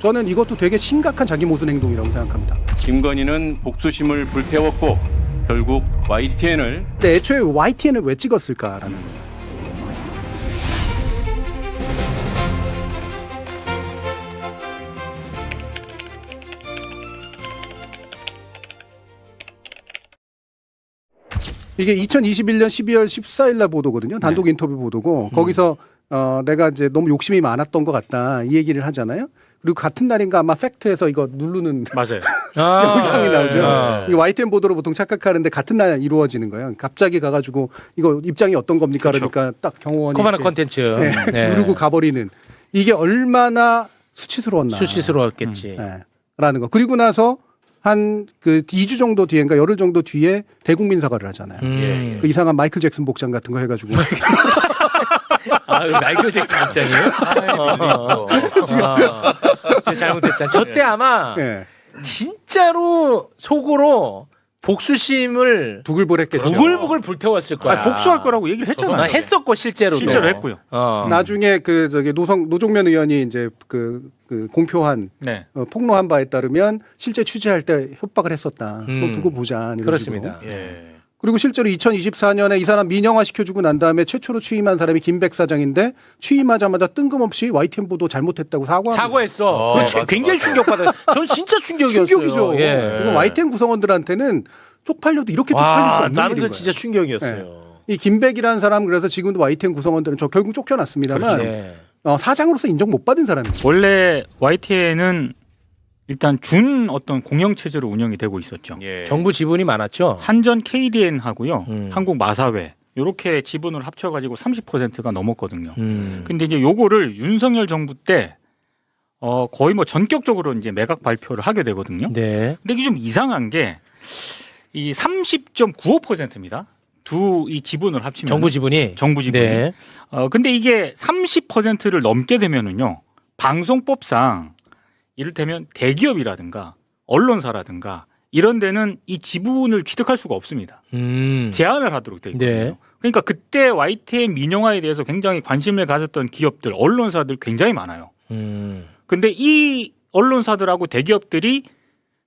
저는 이것도 되게 심각한 자기 모순 행동이라고 생각합니다. 김건희는 복수심을 불태웠고 결국 YTN을 근데 애초에 YTN을 왜 찍었을까라는 거예요. 이게 2021년 12월 14일 날 보도거든요. 단독 인터뷰 보도고 거기서 내가 이제 너무 욕심이 많았던 것 같다 이 얘기를 하잖아요. 그리고 같은 날인가 아마 팩트에서 이거 누르는 맞아요. 영상이 나오죠. 아. 이게 YTN 보도로 보통 착각하는데 같은 날 이루어지는 거예요. 갑자기 가가지고 이거 입장이 어떤 겁니까? 그러니까 딱 경호원이 커마나 이렇게 컨텐츠 네. 누르고 가버리는 이게 얼마나 수치스러웠나. 수치스러웠겠지. 네. 라는 거. 그리고 나서 한 그 2주 정도 뒤인가 열흘 정도 뒤에 대국민 사과를 하잖아요. 예. 그 이상한 마이클 잭슨 복장 같은 거 해가지고 아, 마이클 잭슨 입장이에요? 제가 잘못했잖아. 저때 아마 네. 진짜로 속으로 복수심을 부글부글했겠죠. 부글부글 불태웠을 거야. 복수할 거라고 얘기를 했잖아요. 했었고 실제로도. 실제로 했고요. 나중에 그 저기 노종면 의원이 이제 그 공표한 네. 폭로한 바에 따르면 실제 취재할 때 협박을 했었다. 그거 두고 보자. 이런 그렇습니다. 식으로. 예. 그리고 실제로 2024년에 이 사람 민영화 시켜주고 난 다음에 최초로 취임한 사람이 김백 사장인데 취임하자마자 뜬금없이 YTN 보도 잘못했다고 사과했어. 맞아, 맞아. 굉장히 충격받아요. 저는 진짜 충격이었어요. 충격이죠. 예. 이거 YTN 구성원들한테는 쪽팔려도 이렇게 쪽팔릴 수 없는 나는 일인 그 거예요. 진짜 충격이었어요. 이 김백이라는 사람 그래서 지금도 YTN 구성원들은 저 결국 쫓겨났습니다만 예. 사장으로서 인정 못 받은 사람이에요. 원래 YTN은 일단 준 어떤 공영 체제로 운영이 되고 있었죠. 예. 정부 지분이 많았죠. 한전 KDN 하고요, 음. 한국 마사회 이렇게 지분을 합쳐가지고 30%가 넘었거든요. 음. 근데 이제 요거를 윤석열 정부 때 거의 뭐 전격적으로 이제 매각 발표를 하게 되거든요. 네. 근데 이게 좀 이상한 게 이 30.95%입니다. 이 지분을 합치면 정부 지분이. 정부 지분이. 네. 근데 이게 30%를 넘게 되면은요, 방송법상 이를테면 대기업이라든가 언론사라든가 이런 데는 이 지분을 취득할 수가 없습니다. 제한을 하도록 돼 있거든요. 네. 그러니까 그때 YTN 민영화에 대해서 굉장히 관심을 가졌던 기업들, 언론사들 굉장히 많아요. 근데 이 언론사들하고 대기업들이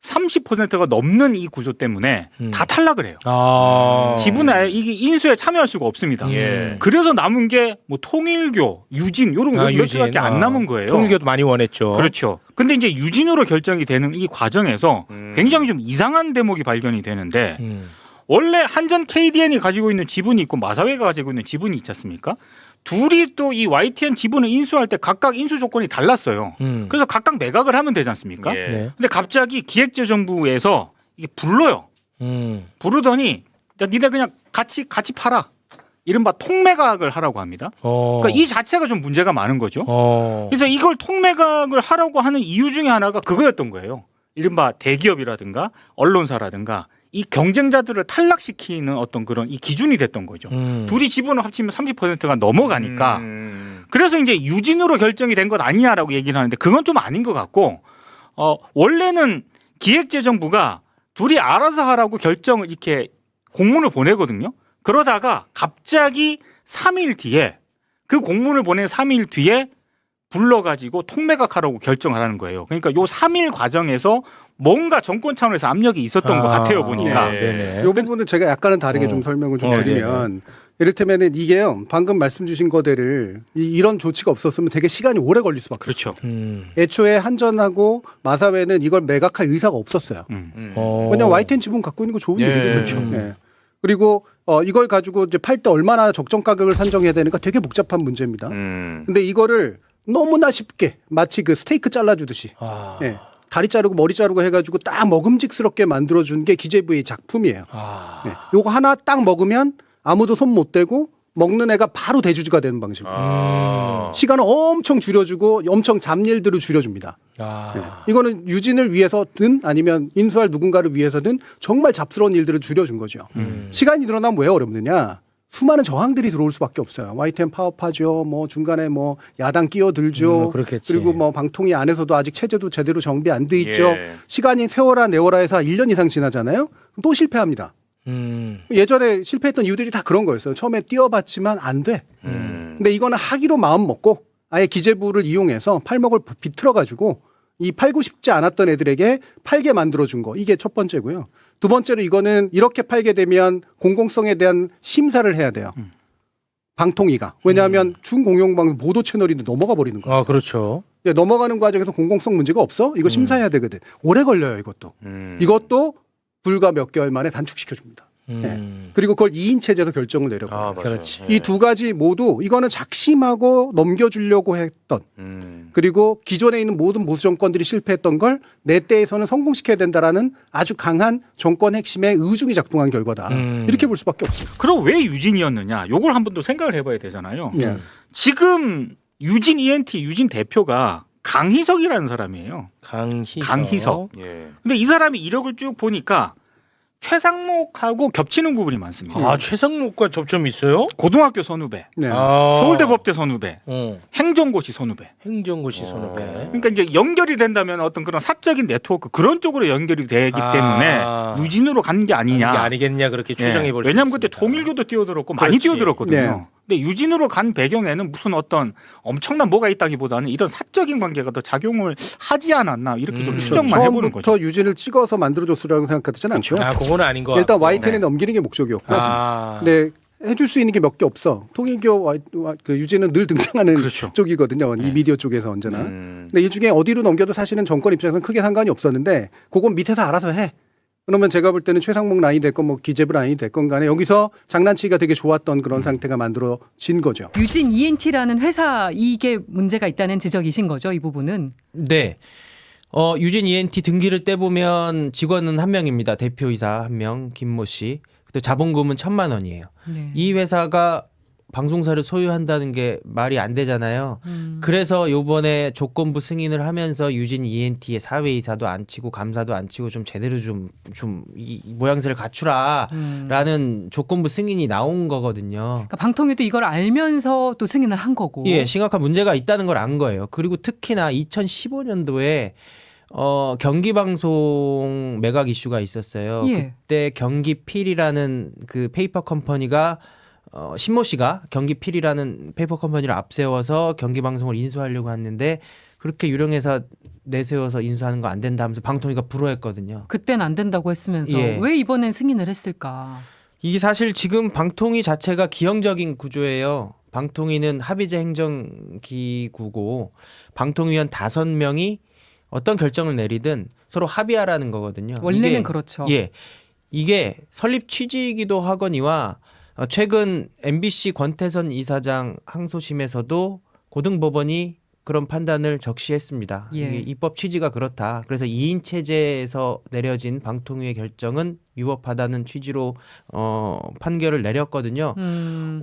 30%가 넘는 이 구조 때문에 다 탈락을 해요. 지분에 이게 인수에 참여할 수가 없습니다. 예. 그래서 남은 게 뭐 통일교, 유진 이런 몇 가지밖에 안 남은 거예요. 통일교도 많이 원했죠. 그렇죠. 근데 이제 유진으로 결정이 되는 이 과정에서 굉장히 좀 이상한 대목이 발견이 되는데 원래 한전 KDN이 가지고 있는 지분이 있고 마사회가 가지고 있는 지분이 있지 않습니까? 둘이 또 이 YTN 지분을 인수할 때 각각 인수 조건이 달랐어요. 그래서 각각 매각을 하면 되지 않습니까? 예. 네. 근데 갑자기 기획재정부에서 이게 불러요. 부르더니 야, 니네 그냥 같이 팔아. 이른바 통매각을 하라고 합니다. 그러니까 이 자체가 좀 문제가 많은 거죠. 그래서 이걸 통매각을 하라고 하는 이유 중에 하나가 그거였던 거예요. 이른바 대기업이라든가 언론사라든가 이 경쟁자들을 탈락시키는 어떤 그런 이 기준이 됐던 거죠. 둘이 지분을 합치면 30%가 넘어가니까. 그래서 이제 유진으로 결정이 된 것 아니냐라고 얘기를 하는데 그건 좀 아닌 것 같고, 원래는 기획재정부가 둘이 알아서 하라고 결정을 이렇게 공문을 보내거든요. 그러다가 갑자기 3일 뒤에 그 공문을 보낸 3일 뒤에 불러가지고 통매각하라고 결정하라는 거예요. 그러니까 요 3일 과정에서 뭔가 정권 차원에서 압력이 있었던 것 같아요, 보니까. 네네. 이 부분은 제가 약간은 다르게 좀 설명을 좀 드리면 이를테면은 이게요 방금 말씀 주신 거대를 이런 조치가 없었으면 되게 시간이 오래 걸릴 수밖에 그렇죠. 애초에 한전하고 마사회는 이걸 매각할 의사가 없었어요. 왜냐면 YTN 지분 갖고 있는 거 좋은 얘기죠. 그렇죠. 예. 그리고 이걸 가지고 이제 팔 때 얼마나 적정 가격을 산정해야 되는가 되게 복잡한 문제입니다. 근데 이거를 너무나 쉽게 마치 그 스테이크 잘라주듯이 예. 다리 자르고 머리 자르고 해가지고 딱 먹음직스럽게 만들어준 게 기재부의 작품이에요. 예. 요거 하나 딱 먹으면 아무도 손 못 대고 먹는 애가 바로 대주주가 되는 방식으로 시간을 엄청 줄여주고 엄청 잡일들을 줄여줍니다. 예. 이거는 유진을 위해서든 아니면 인수할 누군가를 위해서든 정말 잡스러운 일들을 줄여준 거죠. 시간이 늘어나면 왜 어렵느냐? 수많은 저항들이 들어올 수밖에 없어요. YTN 파업하죠. 뭐 중간에 뭐 야당 끼어들죠. 그렇겠지. 그리고 뭐 방통위 안에서도 아직 체제도 제대로 정비 안 돼 있죠. 예. 시간이 세월아 내월아 해서 1년 이상 지나잖아요. 그럼 또 실패합니다. 예전에 실패했던 이유들이 다 그런 거였어요. 처음에 뛰어봤지만 안 돼. 근데 이거는 하기로 마음 먹고 아예 기재부를 이용해서 팔목을 비틀어 가지고 이 팔고 싶지 않았던 애들에게 팔게 만들어준 거. 이게 첫 번째고요. 두 번째로 이거는 이렇게 팔게 되면 공공성에 대한 심사를 해야 돼요. 방통위가. 왜냐하면 중공영방송 보도 채널인데 넘어가 버리는 거예요. 아, 그렇죠. 예, 넘어가는 과정에서 공공성 문제가 없어? 이거 심사해야 되거든. 오래 걸려요, 이것도. 이것도 불과 몇 개월 만에 단축시켜줍니다. 예. 그리고 그걸 2인 체제에서 결정을 내려고. 아, 맞아요. 그렇지. 이 두 가지 모두 이거는 작심하고 넘겨주려고 했던 그리고 기존에 있는 모든 보수 정권들이 실패했던 걸 내 때에서는 성공시켜야 된다라는 아주 강한 정권 핵심의 의중이 작동한 결과다. 이렇게 볼 수밖에 없습니다. 그럼 왜 유진이었느냐? 요걸 한 번 더 생각을 해봐야 되잖아요. 예. 지금 유진 ENT 유진 대표가 강희석이라는 사람이에요. 강희석. 강희석. 예. 근데 이 사람이 이력을 쭉 보니까 최상목하고 겹치는 부분이 많습니다. 아, 최상목과 접점이 있어요? 고등학교 선후배, 네. 아. 서울대 법대 선후배, 행정고시 선후배. 행정고시 선후배. 그러니까 이제 연결이 된다면 어떤 그런 사적인 네트워크 그런 쪽으로 연결이 되기 아. 때문에 유진으로 가는 게 아니냐. 이게 아니겠냐 그렇게 추정해 볼 수 있습니다. 왜냐하면 그때 통일교도 뛰어들었고 많이 그렇지. 뛰어들었거든요. 네. 근데 유진으로 간 배경에는 무슨 어떤 엄청난 뭐가 있다기보다는 이런 사적인 관계가 더 작용을 하지 않았나 이렇게 좀 추정만 해보는 거죠. 처음부터 유진을 찍어서 만들어줬으라고 생각하지는 않고요. 아, 그거는 아닌 것 일단 같고. YTN에 넘기는 게 목적이었고. 아. 근데 해줄 수 있는 게 몇 개 없어. 통일교 그 유진은 늘 등장하는 그렇죠. 쪽이거든요. 이 미디어 쪽에서 언제나. 근데 이 중에 어디로 넘겨도 사실은 정권 입장에서는 크게 상관이 없었는데 그건 밑에서 알아서 해. 그러면 제가 볼 때는 최상목 라인이 됐건 뭐 기재부 라인이 됐건 간에 여기서 장난치기가 되게 좋았던 그런 상태가 만들어진 거죠. 유진 ENT라는 회사 이게 문제가 있다는 지적이신 거죠, 이 부분은? 네. 유진 ENT 등기를 떼보면 직원은 한 명입니다. 대표이사 한 명, 김모 씨. 근데 자본금은 1,000만 원이에요. 네. 이 회사가 방송사를 소유한다는 게 말이 안 되잖아요. 그래서 요번에 조건부 승인을 하면서 유진 ENT의 사회이사도 안 치고 감사도 안 치고 좀 제대로 이 모양새를 갖추라라는 조건부 승인이 나온 거거든요. 그러니까 방통위도 이걸 알면서 또 승인을 한 거고. 예, 심각한 문제가 있다는 걸 안 거예요. 그리고 특히나 2015년도에 경기방송 매각 이슈가 있었어요. 예. 그때 경기필이라는 그 페이퍼 컴퍼니가 신모 씨가 경기필이라는 페이퍼 컴퍼니를 앞세워서 경기방송을 인수하려고 했는데 그렇게 유령회사 내세워서 인수하는 거 안 된다 하면서 방통위가 불허했거든요. 그땐 안 된다고 했으면서 예. 왜 이번엔 승인을 했을까? 이게 사실 지금 방통위 자체가 기형적인 구조예요. 방통위는 합의제 행정기구고 방통위원 5명이 어떤 결정을 내리든 서로 합의하라는 거거든요. 원래는 그렇죠. 예, 이게 설립 취지이기도 하거니와 최근 MBC 권태선 이사장 항소심에서도 고등법원이 그런 판단을 적시했습니다. 예. 이게 입법 취지가 그렇다. 그래서 2인 체제에서 내려진 방통위의 결정은 위법하다는 취지로 판결을 내렸거든요.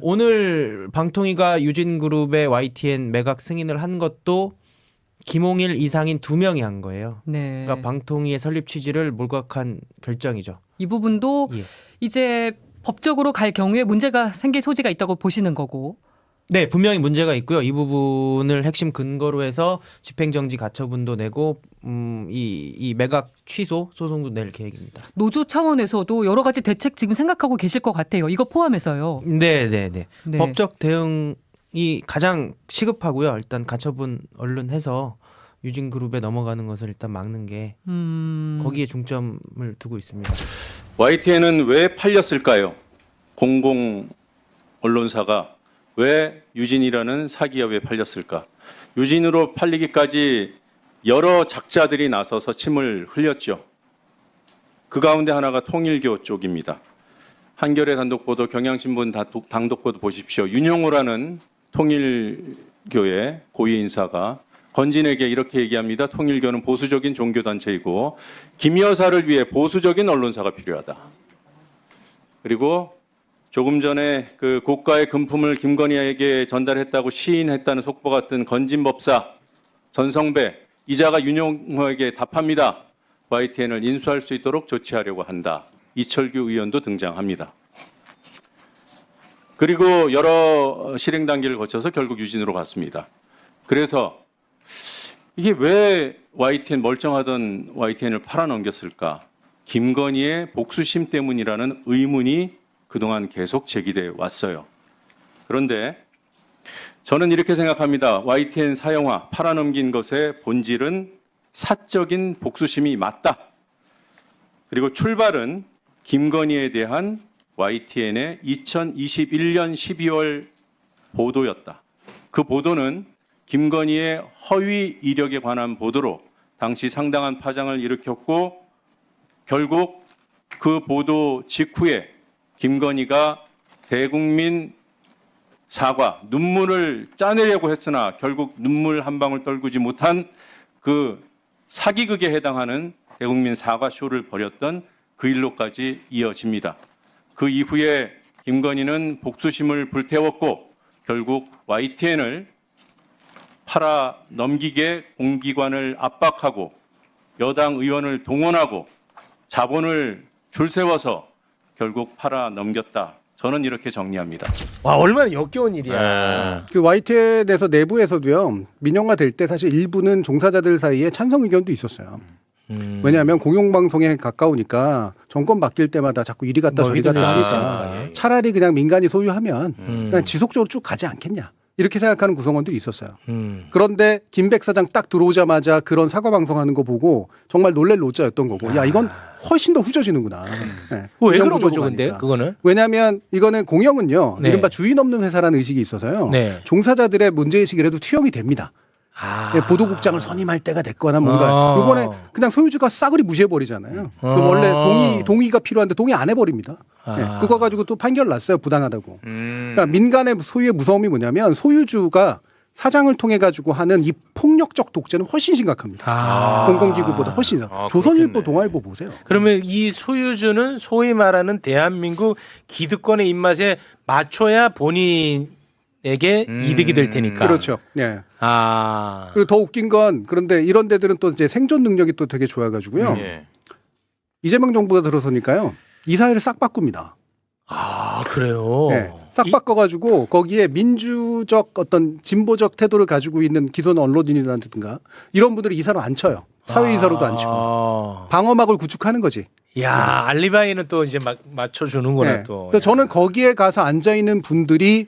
오늘 방통위가 유진그룹의 YTN 매각 승인을 한 것도 김홍일 이상인 2명이 한 거예요. 네. 그러니까 방통위의 설립 취지를 몰각한 결정이죠. 이 부분도 예. 이제 법적으로 갈 경우에 문제가 생길 소지가 있다고 보시는 거고. 네, 분명히 문제가 있고요. 이 부분을 핵심 근거로 해서 집행정지 가처분도 내고 이 매각 취소 소송도 낼 계획입니다. 노조 차원에서도 여러 가지 대책 지금 생각하고 계실 것 같아요. 이거 포함해서요. 네. 네. 법적 대응이 가장 시급하고요. 일단 가처분 얼른 해서 유진그룹에 넘어가는 것을 일단 막는 게 거기에 중점을 두고 있습니다. YTN은 왜 팔렸을까요? 공공 언론사가 왜 유진이라는 사기업에 팔렸을까? 유진으로 팔리기까지 여러 작자들이 나서서 침을 흘렸죠. 그 가운데 하나가 통일교 쪽입니다. 한겨레 단독보도, 경향신문 단독보도 보십시오. 윤영호라는 통일교의 고위 인사가 건진에게 이렇게 얘기합니다. 통일교는 보수적인 종교단체이고 김 여사를 위해 보수적인 언론사가 필요하다. 그리고 조금 전에 그 고가의 금품을 김건희에게 전달했다고 시인했다는 속보가 뜬 건진법사 전성배 이자가 윤영호에게 답합니다. YTN을 인수할 수 있도록 조치하려고 한다. 이철규 의원도 등장합니다. 그리고 여러 실행 단계를 거쳐서 결국 유진으로 갔습니다. 그래서 이게 왜 YTN 멀쩡하던 YTN을 팔아넘겼을까? 김건희의 복수심 때문이라는 의문이 그동안 계속 제기돼 왔어요. 그런데 저는 이렇게 생각합니다. YTN 사형화 팔아넘긴 것의 본질은 사적인 복수심이 맞다. 그리고 출발은 김건희에 대한 YTN의 2021년 12월 보도였다. 그 보도는 김건희의 허위 이력에 관한 보도로 당시 상당한 파장을 일으켰고 결국 그 보도 직후에 김건희가 대국민 사과, 눈물을 짜내려고 했으나 결국 눈물 한 방울 떨구지 못한 그 사기극에 해당하는 대국민 사과 쇼를 벌였던 그 일로까지 이어집니다. 그 이후에 김건희는 복수심을 불태웠고 결국 YTN을 팔아 넘기게 공기관을 압박하고 여당 의원을 동원하고 자본을 줄 세워서 결국 팔아 넘겼다. 저는 이렇게 정리합니다. 와 얼마나 역겨운 일이야. 그 YTN에서 내부에서도요 민영화 될 때 사실 일부는 종사자들 사이에 찬성 의견도 있었어요. 왜냐하면 공영방송에 가까우니까 정권 바뀔 때마다 자꾸 이리 갔다 저리 갔다 하니까 차라리 그냥 민간이 소유하면 그냥 지속적으로 쭉 가지 않겠냐 이렇게 생각하는 구성원들이 있었어요. 그런데 김 백사장 딱 들어오자마자 그런 사과 방송하는 거 보고 정말 놀랄 노자였던 거고 야 이건 훨씬 더 후져지는구나. 네. 왜 그런 거죠 구조로 근데 가니까. 그거는? 왜냐하면 이거는 공영은요 네. 이른바 주인 없는 회사라는 의식이 있어서요 네. 종사자들의 문제의식이라도 투영이 됩니다. 예, 보도국장을 선임할 때가 됐거나 뭔가 이번에 그냥 소유주가 싸그리 무시해버리잖아요. 그 원래 동의가 필요한데 동의 안 해버립니다. 예, 그거 가지고 또 판결 났어요. 부당하다고. 그러니까 민간의 소유의 무서움이 뭐냐면 소유주가 사장을 통해 가지고 하는 이 폭력적 독재는 훨씬 심각합니다. 공공기구보다 훨씬. 조선일보, 동아일보 보세요. 그러면 이 소유주는 소위 말하는 대한민국 기득권의 입맛에 맞춰야 본인에게 이득이 될 테니까. 그렇죠. 예. 아. 그리고 더 웃긴 건 그런데 이런 데들은 또 이제 생존 능력이 또 되게 좋아가지고요. 예. 이재명 정부가 들어서니까요. 이사회를 싹 바꿉니다. 아 그래요. 네, 싹 바꿔가지고 거기에 민주적 어떤 진보적 태도를 가지고 있는 기존 언론인이라든가 이런 분들을 이사로 안 쳐요. 사회이사로도 안 치고 방어막을 구축하는 거지. 야 알리바이는 또 이제 막 맞춰주는구나 네. 또. 그래서 저는 거기에 가서 앉아 있는 분들이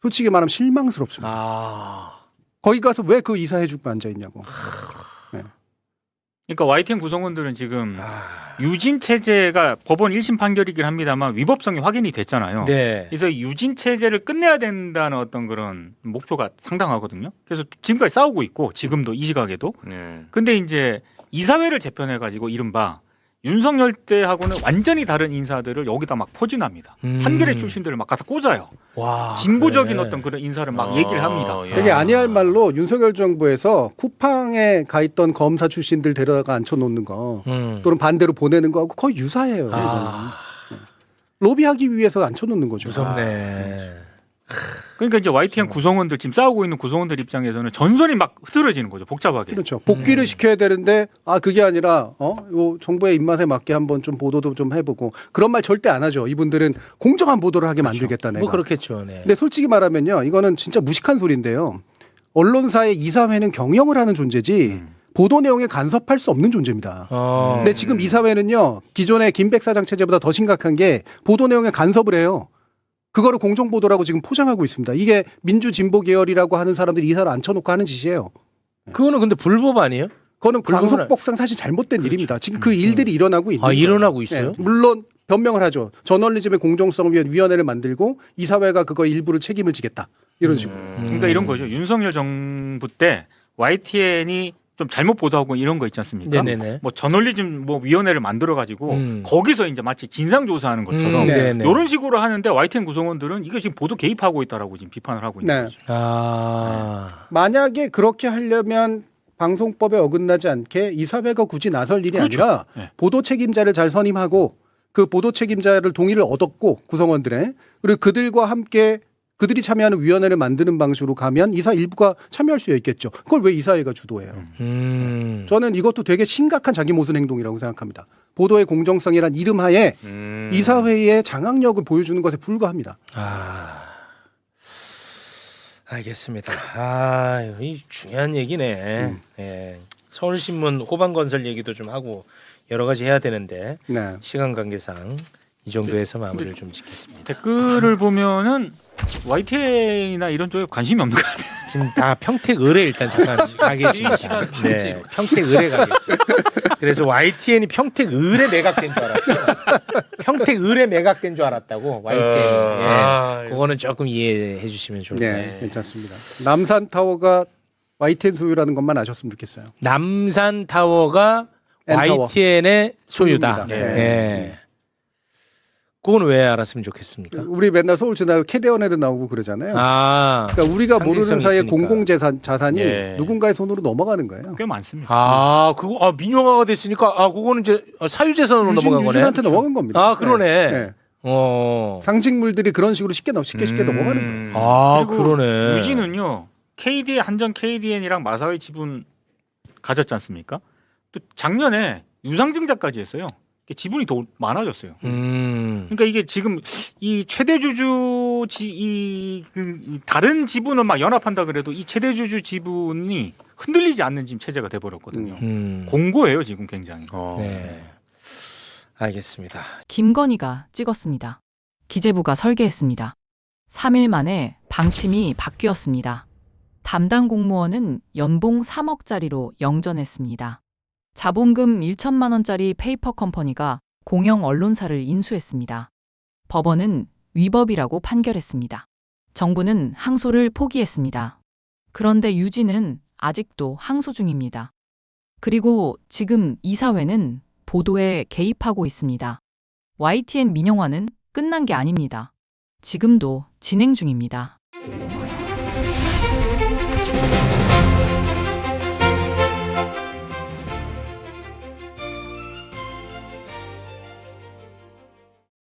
솔직히 말하면 실망스럽습니다. 아. 거기 가서 왜 그 이사 해주고 앉아 있냐고. 그러니까 YTN 구성원들은 지금 유진 체제가 법원 1심 판결이긴 합니다만 위법성이 확인이 됐잖아요. 네. 그래서 이 유진 체제를 끝내야 된다는 어떤 그런 목표가 상당하거든요. 그래서 지금까지 싸우고 있고 지금도 이 시각에도. 근데 이제 이사회를 재편해 가지고 이른바 윤석열 때하고는 완전히 다른 인사들을 여기다 막 포진합니다. 판결의 출신들을 막 가서 꽂아요. 와. 진보적인 그래. 어떤 그런 인사를 막 얘기를 합니다. 되게 아니할 말로 윤석열 정부에서 쿠팡에 가 있던 검사 출신들 데려다가 앉혀놓는 거 또는 반대로 보내는 거하고 거의 유사해요. 아. 이거는. 로비하기 위해서 앉혀놓는 거죠. 무섭네. 그러니까 이제 YTN 구성원들 지금 싸우고 있는 구성원들 입장에서는 전선이 막 흐트러지는 거죠. 복잡하게. 그렇죠. 복귀를 시켜야 되는데 그게 아니라 요 정부의 입맛에 맞게 한번 좀 보도도 좀 해보고 그런 말 절대 안 하죠. 이분들은 공정한 보도를 하게 만들겠다 내가. 뭐 그렇겠죠. 네. 근데 솔직히 말하면요, 이거는 진짜 무식한 소리인데요. 언론사의 이사회는 경영을 하는 존재지. 보도 내용에 간섭할 수 없는 존재입니다. 근데 지금 이사회는요, 기존의 김백사장 체제보다 더 심각한 게 보도 내용에 간섭을 해요. 그거를 공정보도라고 지금 포장하고 있습니다. 이게 민주진보 계열이라고 하는 사람들이 이사를 앉혀놓고 하는 짓이에요. 그거는 근데 불법 아니에요? 그거는 불법은 광속법상 사실 잘못된 일입니다. 지금 그 일들이 일어나고 있는 거예요. 일어나고 있어요? 물론 변명을 하죠. 저널리즘의 공정성을 위한 위원회를 만들고 이사회가 그거 일부를 책임을 지겠다. 이런 식으로. 그러니까 이런 거죠. 윤석열 정부 때 YTN이 좀 잘못 보도하고 이런 거 있지 않습니까? 네네네. 뭐 저널리즘 뭐 위원회를 만들어 가지고 거기서 이제 마치 진상 조사하는 것처럼 네네. 이런 식으로 하는데 YTN 구성원들은 이거 지금 보도 개입하고 있다라고 지금 비판을 하고 있는 네. 거죠. 아. 만약에 그렇게 하려면 방송법에 어긋나지 않게 이사회가 굳이 나설 일이 그렇죠. 아니라 네. 보도 책임자를 잘 선임하고 그 보도 책임자를 동의를 얻었고 구성원들의 그리고 그들과 함께 그들이 참여하는 위원회를 만드는 방식으로 가면 이사 일부가 참여할 수 있겠죠. 그걸 왜 이사회가 주도해요? 저는 이것도 되게 심각한 자기 모순 행동이라고 생각합니다. 보도의 공정성이란 이름하에 이사회의 장악력을 보여주는 것에 불과합니다. 알겠습니다. 이 중요한 얘기네. 네. 서울신문 호반건설 얘기도 좀 하고 여러 가지 해야 되는데 네. 시간 관계상 이 정도에서 마무리를 좀 짓겠습니다. 댓글을 보면은 YTN이나 이런 쪽에 관심이 없는 것 같아요. 지금 다 평택을에 일단 잠깐 가겠습니다. 네, 평택을에 가겠습니다. 그래서 YTN이 평택을에 매각된 줄 알았어요. 평택을에 매각된 줄 알았다고 YTN. 그거는 조금 이해해 주시면 좋을 것 네, 같습니다. 괜찮습니다. 남산타워가 YTN 소유라는 것만 아셨으면 좋겠어요. 남산타워가 N타워. YTN의 소유다. 소유입니다. 네. 그건 왜 알았으면 좋겠습니까? 우리 맨날 서울 지나고 캐대원에도 나오고 그러잖아요. 아, 그러니까 우리가 모르는 상징성이 사이에 있으니까. 공공재산 자산이 예. 누군가의 손으로 넘어가는 거예요. 꽤 많습니다. 그거 민영화가 됐으니까 그거는 이제 사유재산으로 넘어간 거네. 유진한테 넘어간 겁니다. 아, 그러네. 네. 어. 상징물들이 그런 식으로 쉽게 넘어가는 거예요. 그리고 그러네. 유진은요. 한전 KDN이랑 마사회 지분 가졌지 않습니까? 또 작년에 유상증자까지 했어요. 지분이 더 많아졌어요. 그러니까 이게 지금 이 최대주주 다른 지분은 막 연합한다 그래도 이 최대주주 지분이 흔들리지 않는 지금 체제가 돼버렸거든요. 공고해요 지금 굉장히. 네. 알겠습니다. 김건희가 찍었습니다. 기재부가 설계했습니다. 3일 만에 방침이 바뀌었습니다. 담당 공무원은 연봉 3억짜리로 영전했습니다. 자본금 1천만 원짜리 페이퍼 컴퍼니가 공영 언론사를 인수했습니다. 법원은 위법이라고 판결했습니다. 정부는 항소를 포기했습니다. 그런데 유진은 아직도 항소 중입니다. 그리고 지금 이사회는 보도에 개입하고 있습니다. YTN 민영화는 끝난 게 아닙니다. 지금도 진행 중입니다.